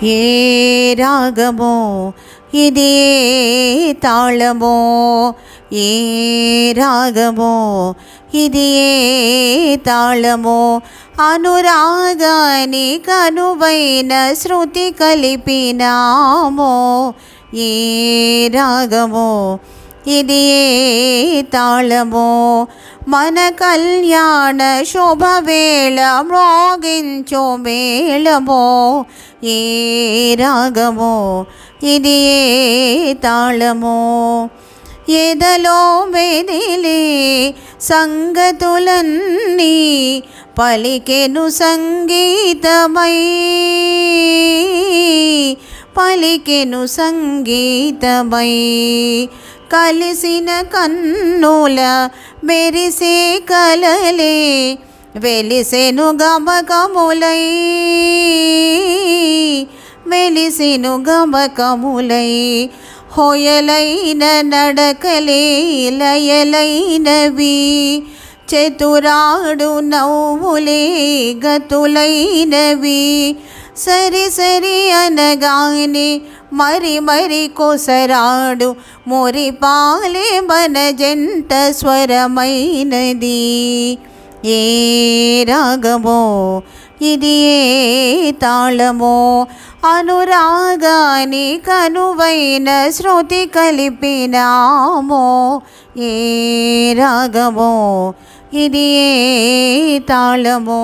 ఏ రాగమో ఇది ఏ తాళమో, ఏ రాగమో ఇది ఏ తాళమో, అనురాగానికి అనువైన శృతి కలిపినామో. ఏ రాగమో ఇది ఏ తాళమో, మన కళ్యాణ శుభవేళ మ్రోగించో మేళమో. ఏ రాగమో ఇది ఏ తాళమో, ఎదలో మెదిలే సంగతులన్నీ పలికెను సంగీతమై, పలికెను సంగీతమై. కలిసిన కన్నుల మెరిసే కలలే వెలిసెను గమకములై, వెలిసెను గమకములై. హొయలైన నడకలే లయలైనవి, చతురాడు నవ్వులే గతులైనవి. సరి సరి అనగానే మరి మరి కొసరాడు మురిపాలే మన జంట స్వరమైనది. ఏ రాగమో ఇది ఏ తాళమో, అనురాగానికి అనువైన శృతి కలిపినామో. ఏ రాగమో ఇది ఏ తాళమో.